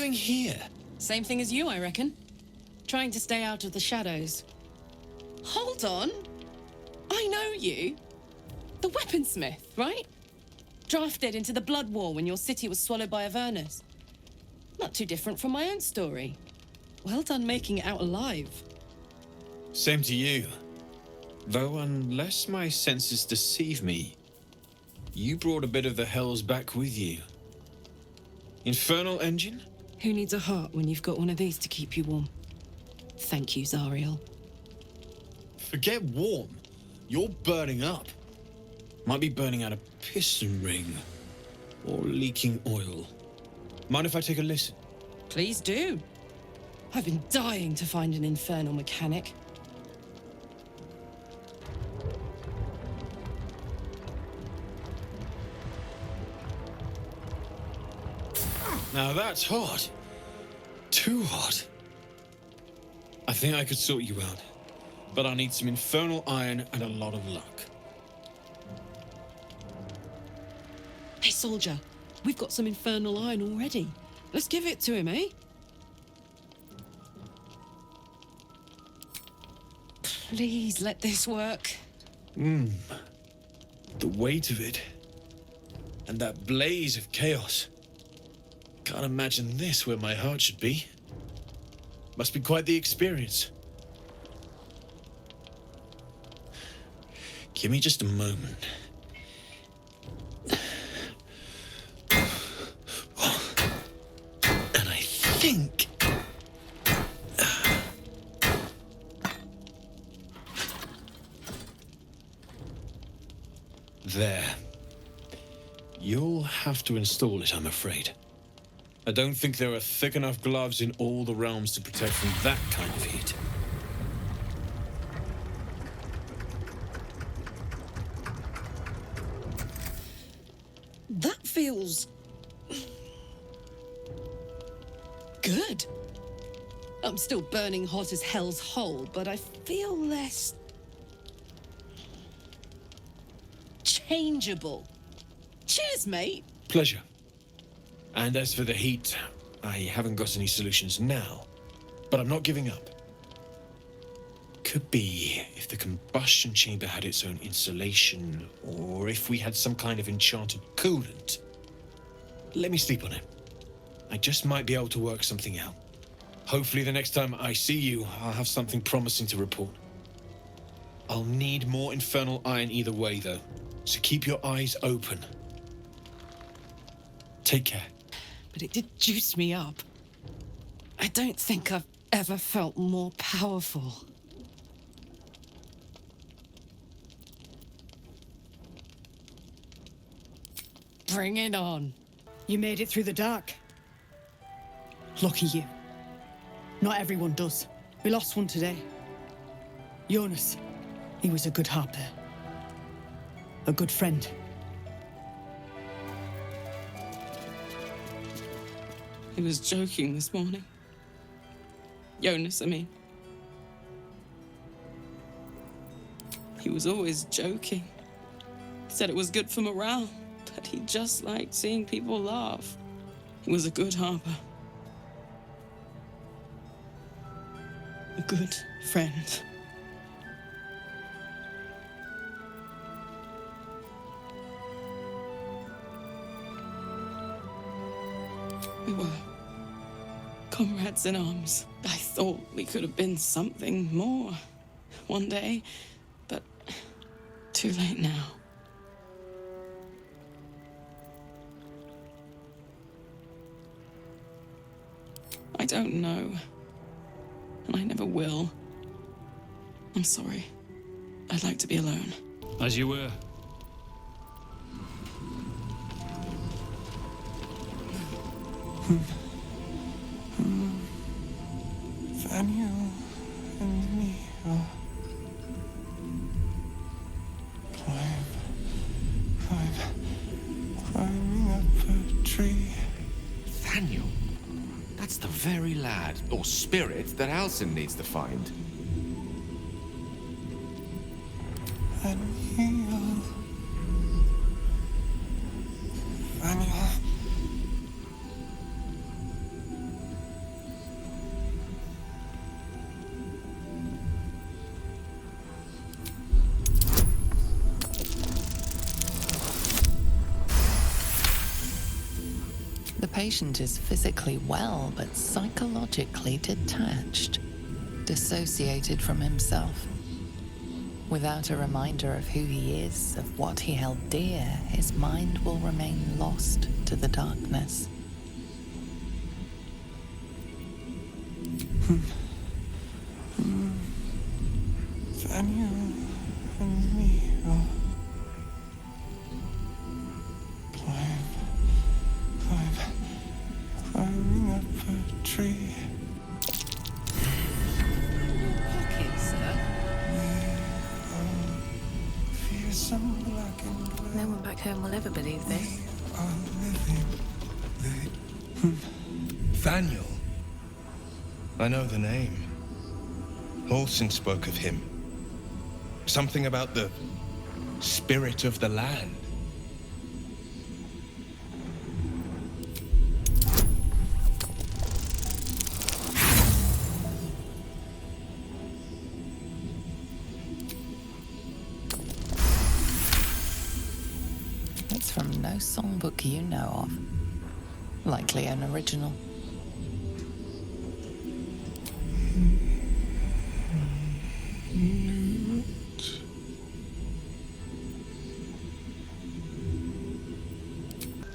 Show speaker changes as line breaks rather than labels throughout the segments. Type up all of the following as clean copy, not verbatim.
doing here?
Same thing as you, I reckon. Trying to stay out of the shadows. Hold on. I know you. The weaponsmith, right? Drafted into the Blood War when your city was swallowed by Avernus. Not too different from my own story. Well done making it out alive.
Same to you. Though unless my senses deceive me, you brought a bit of the hells back with you. Infernal engine?
Who needs a heart when you've got one of these to keep you warm? Thank you, Zariel.
Forget warm. You're burning up. Might be burning out a piston ring. Or leaking oil. Mind if I take a listen?
Please do. I've been dying to find an infernal mechanic.
Now that's hot. Too hot. I think I could sort you out. But I need some infernal iron and a lot of luck.
Hey, soldier. We've got some infernal iron already. Let's give it to him, eh? Please let this work.
The weight of it. And that blaze of chaos. Can't imagine this where my heart should be. Must be quite the experience. Give me just a moment. And I think... There. You'll have to install it, I'm afraid. I don't think there are thick enough gloves in all the realms to protect from that kind of heat.
That feels... good. I'm still burning hot as hell's hole, but I feel less... changeable. Cheers, mate.
Pleasure. And as for the heat, I haven't got any solutions now, but I'm not giving up. Could be if the combustion chamber had its own insulation, or if we had some kind of enchanted coolant. Let me sleep on it. I just might be able to work something out. Hopefully the next time I see you, I'll have something promising to report. I'll need more infernal iron either way, though, so keep your eyes open. Take care.
But it did juice me up. I don't think I've ever felt more powerful. Bring it on.
You made it through the dark. Lucky you. Not everyone does. We lost one today. Jonas. He was a good harper. A good friend.
He was joking this morning. Jonas, I mean. He was always joking. He said it was good for morale, but he just liked seeing people laugh. He was a good harper. A good friend. We were comrades in arms. I thought we could have been something more one day, but too late now. I don't know, and I never will. I'm sorry. I'd like to be alone.
As you were.
Thaniel and me are climbing up a tree.
Thaniel? That's the very lad, or spirit, that Halsin needs to find.
And heal. Thaniel.
patient is physically well, but psychologically detached, dissociated from himself. Without a reminder of who he is, of what he held dear, his mind will remain lost to the darkness.
Thaniel and me are climbing up a tree.
Pocket, sir.
Fearsome black and gray.
No one back home will ever believe this.
Are living.
Thaniel. I know the name. Halsin spoke of him. Something about the spirit of the land.
It's from no songbook you know of. Likely an original.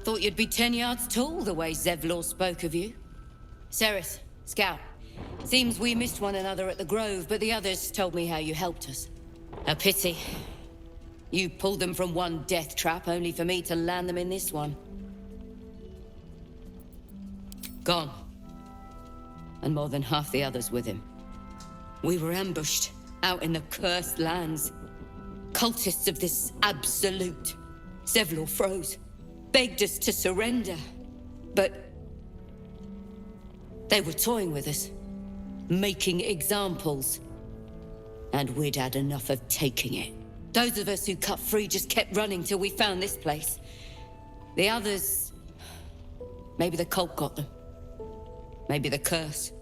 Thought you'd be 10 yards tall the way Zevlor spoke of you. Cerys, Scout. Seems we missed one another at the Grove, but the others told me how you helped us. A pity. You pulled them from one death trap, only for me to land them in this one. Gone. And more than half the others with him. We were ambushed, out in the cursed lands. Cultists of this absolute. Zevlor froze. Begged us to surrender. But they were toying with us. Making examples. And we'd had enough of taking it. Those of us who cut free just kept running till we found this place. The others... maybe the cult got them. Maybe the curse.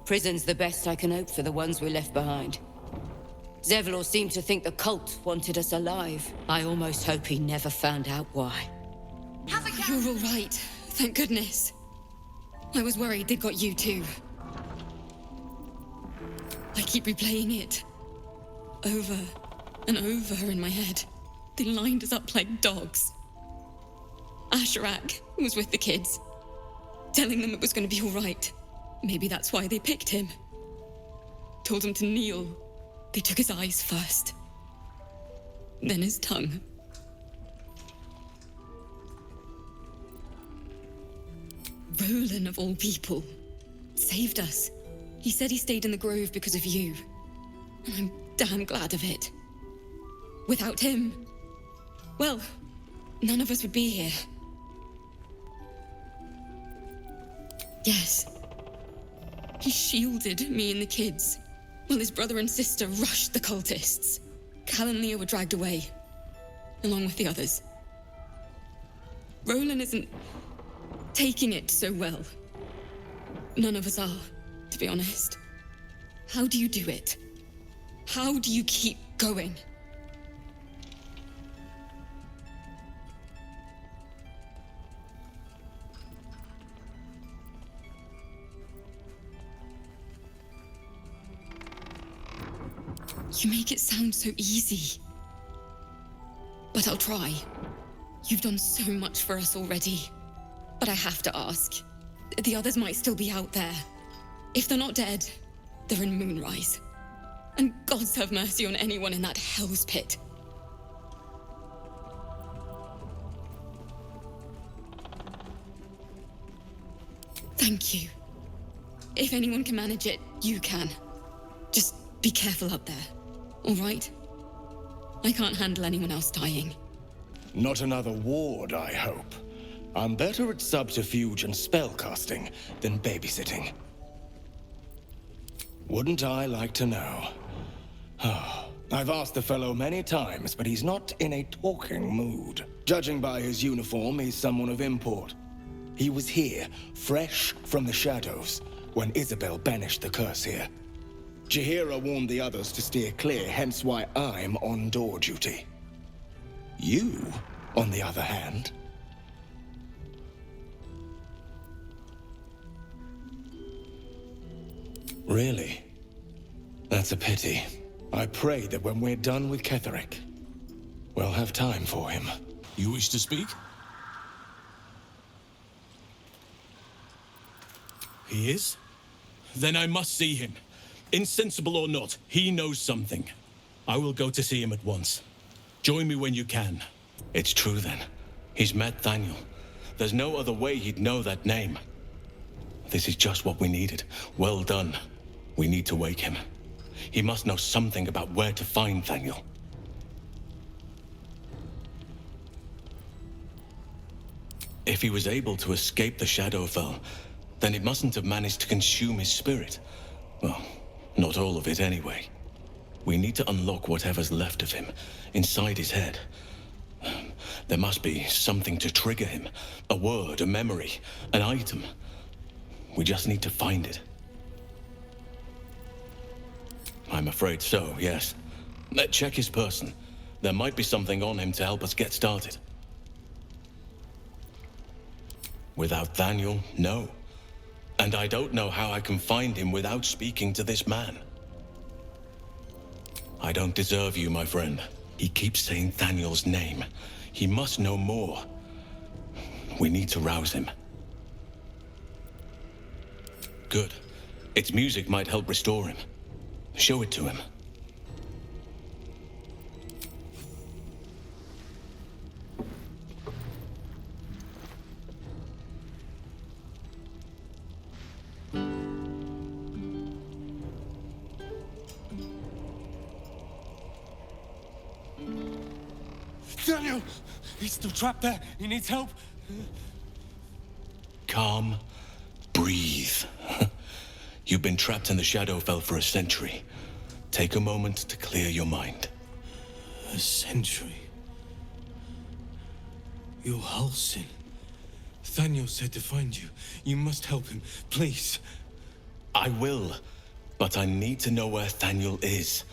Prison's the best I can hope for the ones we left behind. Zevlor seemed to think the cult wanted us alive. I almost hope he never found out why.
You're all right. Thank goodness. I was worried they'd got you too. I keep replaying it. Over and over in my head. They lined us up like dogs. Asherak was with the kids, telling them it was going to be all right. Maybe that's why they picked him. Told him to kneel. They took his eyes first. Then his tongue. Roland, of all people, saved us. He said he stayed in the Grove because of you. And I'm damn glad of it. Without him, well, none of us would be here. Yes. He shielded me and the kids, while his brother and sister rushed the cultists. Cal and Leah were dragged away, along with the others. Roland isn't taking it so well. None of us are, to be honest. How do you do it? How do you keep going? You make it sound so easy. But I'll try. You've done so much for us already. But I have to ask. The others might still be out there. If they're not dead, they're in Moonrise. And gods have mercy on anyone in that hell's pit. Thank you. If anyone can manage it, you can. Just be careful up there, all right? I can't handle anyone else dying.
Not another ward, I hope. I'm better at subterfuge and spellcasting than babysitting. Wouldn't I like to know? I've asked the fellow many times, but he's not in a talking mood. Judging by his uniform, he's someone of import. He was here, fresh from the shadows, when Isabel banished the curse here. Jaheira warned the others to steer clear, hence why I'm on door duty. You, on the other hand... Really? That's a pity. I pray that when we're done with Ketheric, we'll have time for him.
You wish to speak? He is? Then I must see him. Insensible or not, he knows something. I will go to see him at once. Join me when you can.
It's true then. He's met Thaniel. There's no other way he'd know that name. This is just what we needed. Well done. We need to wake him. He must know something about where to find Thaniel. If he was able to escape the Shadowfell, then it mustn't have managed to consume his spirit. Well, not all of it anyway. We need to unlock whatever's left of him, inside his head. There must be something to trigger him. A word, a memory, an item. We just need to find it. I'm afraid so, yes. Check his person. There might be something on him to help us get started. Without Thaniel, no. And I don't know how I can find him without speaking to this man. I don't deserve you, my friend. He keeps saying Thaniel's name. He must know more. We need to rouse him. Good. Its music might help restore him. Show it to him.
Thaniel! He's still trapped there. He needs help.
Calm. Breathe. You've been trapped in the Shadowfell for a century. Take a moment to clear your mind.
A century? You're Halsin. Thaniel said to find you. You must help him, please.
I will, but I need to know where Thaniel is.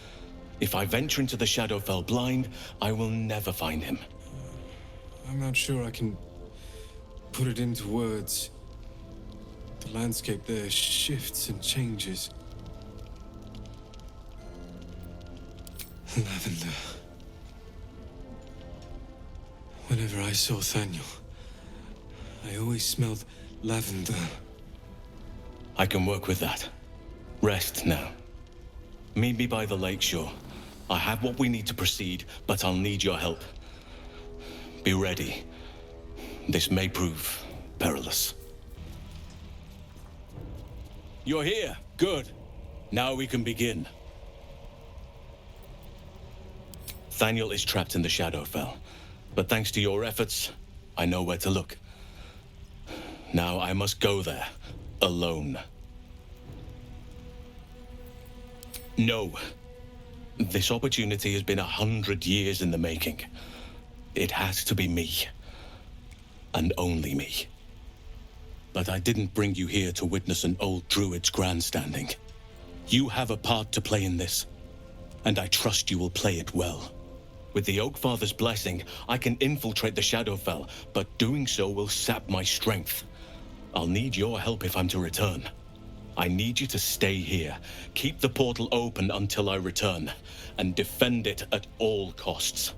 If I venture into the Shadowfell blind, I will never find him.
I'm not sure I can put it into words. The landscape there shifts and changes. Lavender. Whenever I saw Thaniel, I always smelled lavender.
I can work with that. Rest now. Meet me by the lakeshore. I have what we need to proceed, but I'll need your help. Be ready. This may prove perilous. You're here. Good. Now we can begin. Thaniel is trapped in the Shadowfell, but thanks to your efforts, I know where to look. Now I must go there, alone. No. This opportunity has been 100 years in the making. It has to be me. And only me. But I didn't bring you here to witness an old druid's grandstanding. You have a part to play in this, and I trust you will play it well. With the Oakfather's blessing, I can infiltrate the Shadowfell, but doing so will sap my strength. I'll need your help if I'm to return. I need you to stay here, keep the portal open until I return, and defend it at all costs.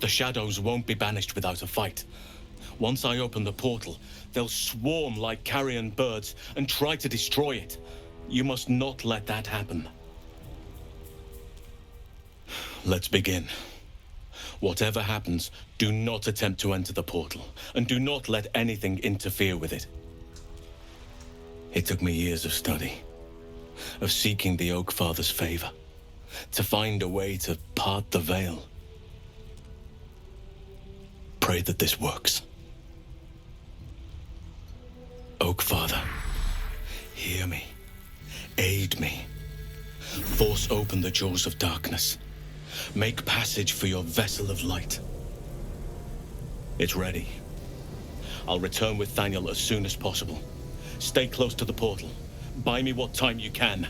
The shadows won't be banished without a fight. Once I open the portal, they'll swarm like carrion birds and try to destroy it. You must not let that happen. Let's begin. Whatever happens, do not attempt to enter the portal, and do not let anything interfere with it. It took me years of study, of seeking the Oakfather's favor, to find a way to part the veil. Pray that this works. Oakfather, hear me. Aid me. Force open the jaws of darkness. Make passage for your vessel of light. It's ready. I'll return with Thaniel as soon as possible. Stay close to the portal. Buy me what time you can.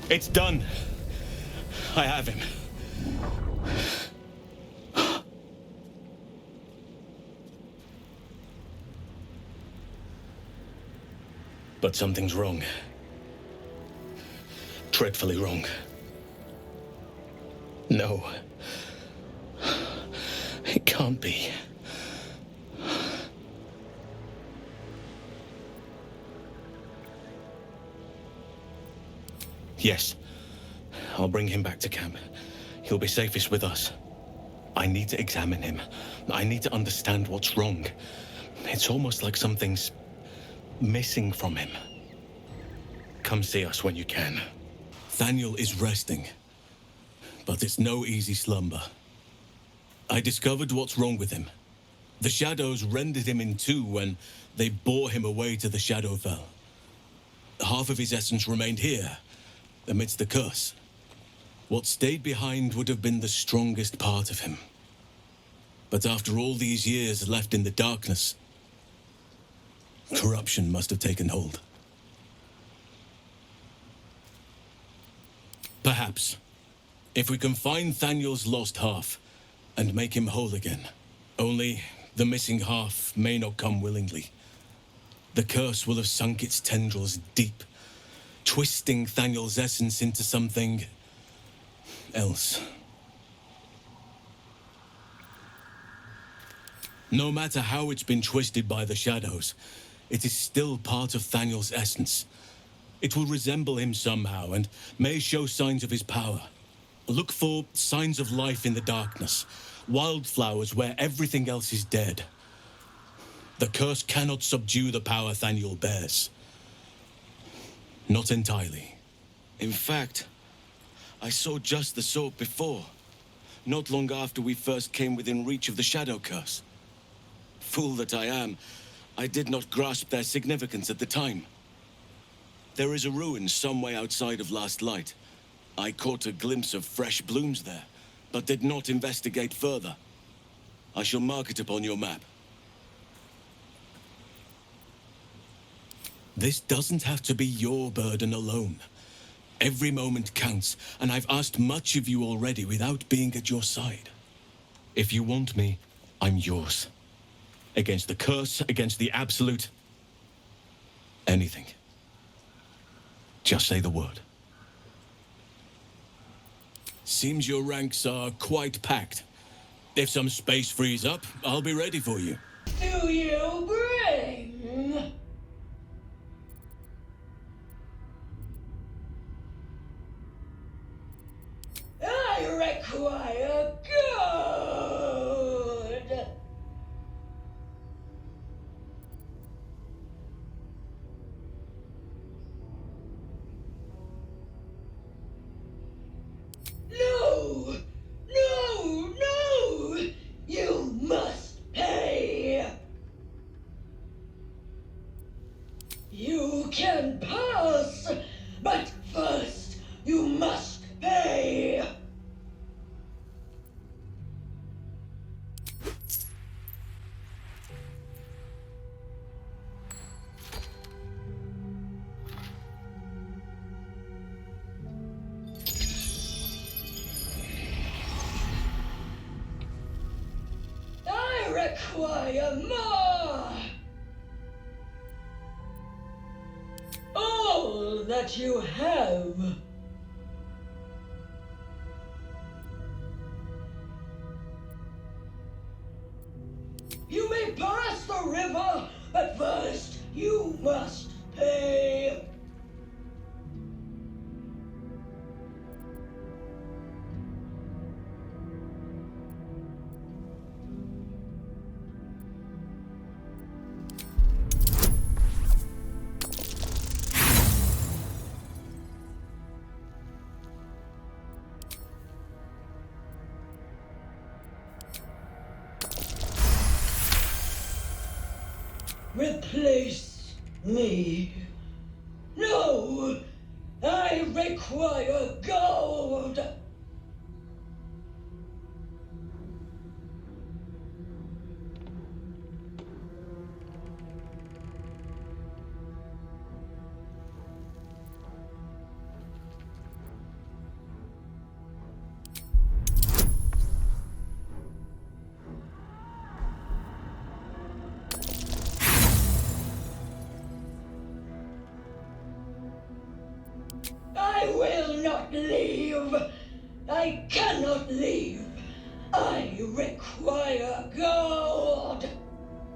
It's done. I have him. But something's wrong. Dreadfully wrong. No. It can't be. Yes. I'll bring him back to camp. He'll be safest with us. I need to examine him. I need to understand what's wrong. It's almost like something's missing from him. Come see us when you can. Thaniel is resting, but it's no easy slumber. I discovered what's wrong with him. The shadows rendered him in two when they bore him away to the Shadowfell. Half of his essence remained here, amidst the curse. What stayed behind would have been the strongest part of him. But after all these years left in the darkness, corruption must have taken hold. Perhaps, if we can find Thaniel's lost half and make him whole again. Only the missing half may not come willingly. The curse will have sunk its tendrils deep, twisting Thaniel's essence into something else. No matter how it's been twisted by the shadows, it is still part of Thaniel's essence. It will resemble him somehow and may show signs of his power. Look for signs of life in the darkness, wildflowers where everything else is dead. The curse cannot subdue the power Thaniel bears. Not entirely. In fact, I saw just the sort before, not long after we first came within reach of the shadow curse. Fool that I am, I did not grasp their significance at the time. There is a ruin some way outside of Last Light. I caught a glimpse of fresh blooms there, but did not investigate further. I shall mark it upon your map. This doesn't have to be your burden alone. Every moment counts, and I've asked much of you already without being at your side. If you want me, I'm yours. Against the curse, against the absolute. Anything. Just say the word. Seems your ranks are quite packed. If some space frees up, I'll be ready for you.
Do you bring? I require good. No! No! No! You must pay! You can pass, but first you must pay! Require more! All that you have. You may pass the river, but first you must pay. Replace me. No! I require gold! cannot leave. I cannot leave. I require gold.